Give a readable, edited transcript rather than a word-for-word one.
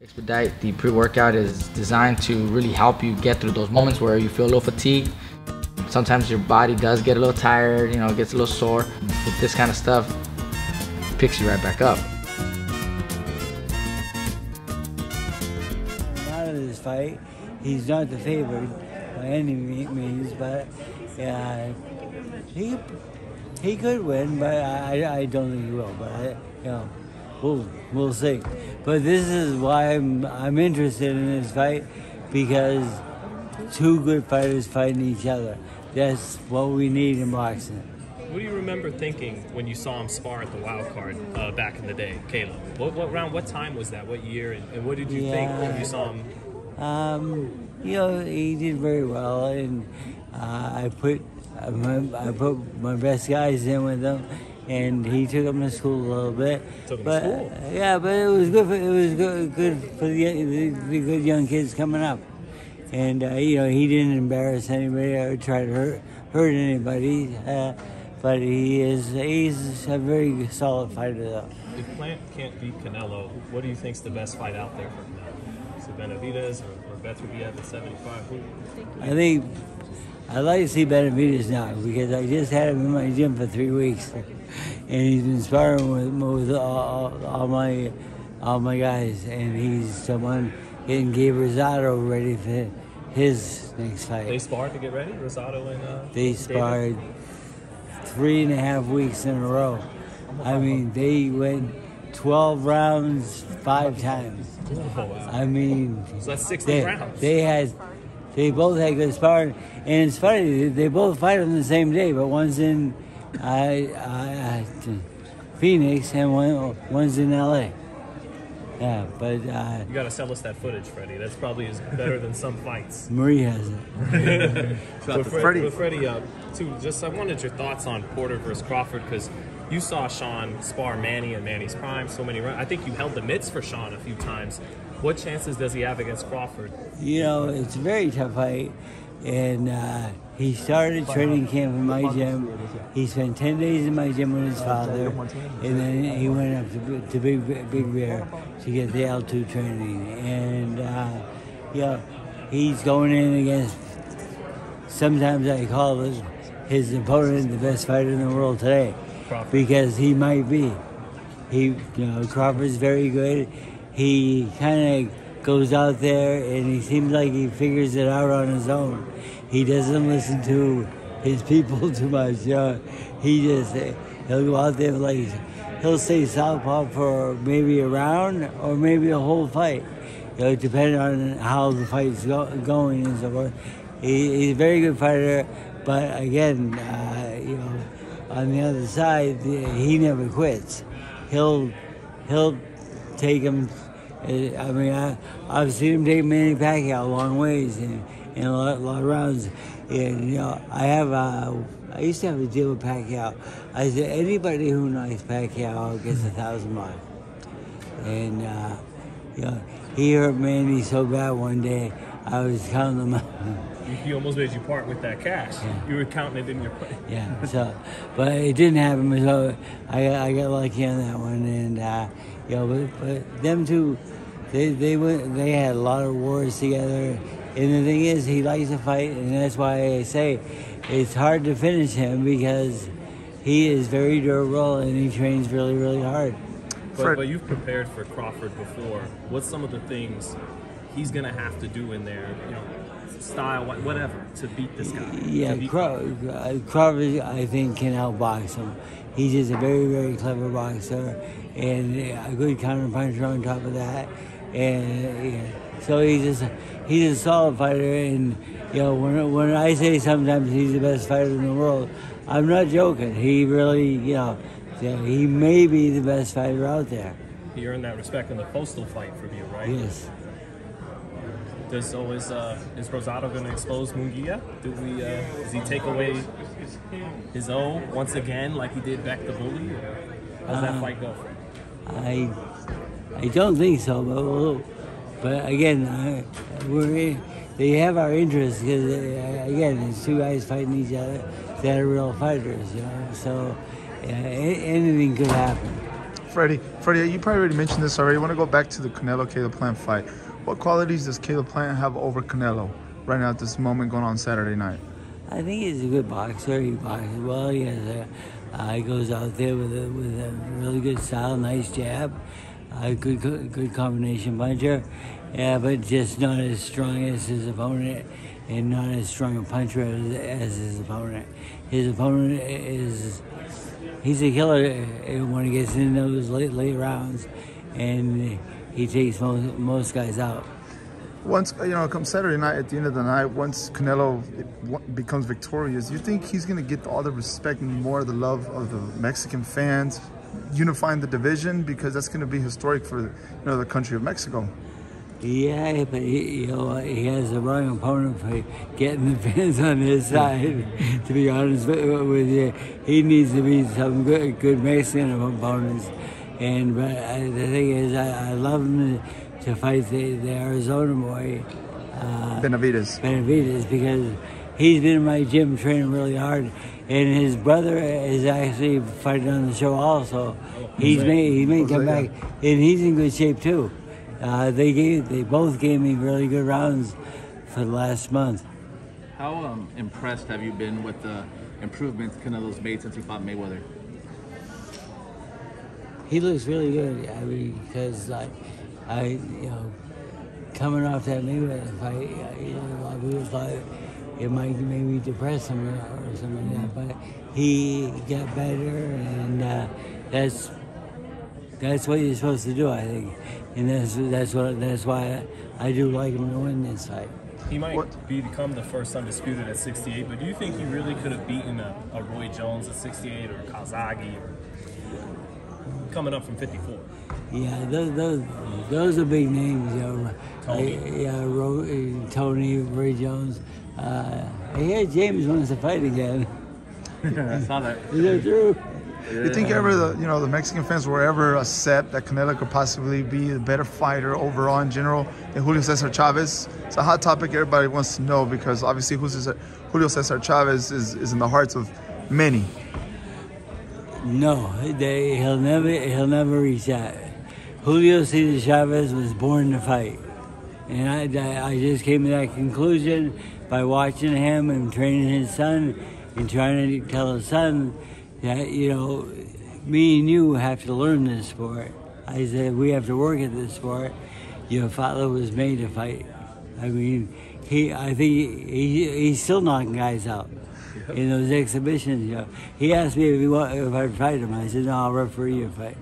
Expedite, the pre-workout is designed to really help you get through those moments where you feel a little fatigued. Sometimes your body does get a little tired, gets a little sore. With this kind of stuff, it picks you right back up. Out of this fight, he's not the favorite by any means, but he could win, but I don't think he will. But we'll see. But this is why I'm interested in this fight, because two good fighters fighting each other. That's what we need in boxing. What do you remember thinking when you saw him spar at the Wild Card back in the day, Caleb? What time was that? What year? And what did you think when you saw him? He did very well, and I put my best guys in with him, and he took them to school a little bit. Took them to school? Yeah, but it was good for the good young kids coming up. And he didn't embarrass anybody or try to hurt anybody. But he's a very solid fighter, though. If Plant can't beat Canelo, what do you think's the best fight out there for Canelo? Is it Benavidez or Benavidez at 75? I think I'd like to see Benavidez now, because I just had him in my gym for 3 weeks, and he's been sparring with all my guys, and he's the one getting Gabe Rosado ready for his next fight. They sparred to get ready, Rosado and they sparred 3.5 weeks in a row. I mean, they went 12 rounds 5 times. Oh, wow. I mean, so that's 60 rounds. They both had good sparring, and it's funny, they both fight on the same day, but one's in Phoenix and one's in LA. Yeah, but you gotta sell us that footage, Freddie. That's probably better than some fights. Marie has it. Freddie, I wanted your thoughts on Porter versus Crawford, because you saw Sean spar Manny in Manny's prime so many rounds. I think you held the mitts for Sean a few times. What chances does he have against Crawford? It's a very tough fight, and he started training camp in my gym. He spent 10 days in my gym with his father, and then he went up to Big Bear to get the L2 training. And he's going in against, sometimes I call his opponent the best fighter in the world today, Crawford. Because he might be. Crawford's very good. He kind of goes out there and he seems like he figures it out on his own. He doesn't listen to his people too much. He'll go out there he'll say southpaw for maybe a round or maybe a whole fight, depending on how the fight's going and so forth. He's a very good fighter, but again, on the other side, he never quits. He'll take him. I mean, I've seen him take Manny Pacquiao a long ways in a lot of rounds. And I used to have a deal with Pacquiao. I said, anybody who knocks Pacquiao gets 1,000 bucks. And he hurt Manny so bad one day, I was counting them out. He almost made you part with that cash. Yeah. You were counting it in your plate. Yeah. But it didn't happen. So I got lucky on that one. And but them two, they had a lot of wars together. And the thing is, he likes to fight, and that's why I say it's hard to finish him, because he is very durable and he trains really, really hard. But you've prepared for Crawford before. What's some of the things he's gonna have to do in there, style, whatever, to beat this guy? Yeah, Crawford, I think, can outbox him. He's just a very, very clever boxer, and a good counter-puncher on top of that. And so he's a solid fighter. And when I say sometimes he's the best fighter in the world, I'm not joking. He really, he may be the best fighter out there. He earned that respect in the Postal fight from you, right? Yes. Is Rosado going to expose Munguia? Does he take away his O once again, like he did back the Bully? How's that fight go? I don't think so, but again, they have our interest, because again, it's two guys fighting each other that are real fighters, So anything could happen. Freddie. Freddie, you probably already mentioned this already. I want to go back to the Canelo-Caleb Plant fight. What qualities does Caleb Plant have over Canelo right now at this moment going on Saturday night? I think he's a good boxer. He boxes well. He goes out there with a really good style, nice jab, good combination puncher. Yeah, but just not as strong as his opponent, and not as strong a puncher as his opponent. His opponent he's a killer when he gets in those late rounds, and he takes most guys out. Once, come Saturday night, at the end of the night, once Canelo becomes victorious, you think he's going to get all the respect and more of the love of the Mexican fans, unifying the division? Because that's going to be historic for, the country of Mexico. Yeah, but he has the wrong opponent for getting the fans on his side. To be honest with you, he needs to beat some good Mexican opponents. But the thing is, I love him to fight the Arizona boy, Benavidez, because he's been in my gym training really hard, and his brother is actually fighting on the show also. He may come back, and he's in good shape too. They both gave me really good rounds for the last month. How impressed have you been with the improvements Canelo's made since he fought Mayweather? He looks really good. I mean, because coming off that Mayweather fight, a lot of people thought it might maybe depress him or something like that. But he got better, and that's what you're supposed to do, I think. And that's why I do like him to win this fight. He might become the first undisputed at 68, but do you think he really could have beaten a Roy Jones at 68 or Kazagi, or coming up from 54? Yeah, those are big names, Tony. Tony, Ray Jones. James wants to fight again. I saw that. Is that true? You think ever the Mexican fans will ever accept that Canelo could possibly be a better fighter overall in general than Julio Cesar Chavez? It's a hot topic everybody wants to know, because obviously Julio Cesar Chavez is in the hearts of many. No, he'll never reach that. Julio Cesar Chavez was born to fight, and I just came to that conclusion by watching him and training his son and trying to tell his son that, me and you have to learn this sport. I said, we have to work at this sport. Your father was made to fight. I mean, I think he's still knocking guys out in those exhibitions. He asked me if I'd fight him. I said, no, I'll referee your fight.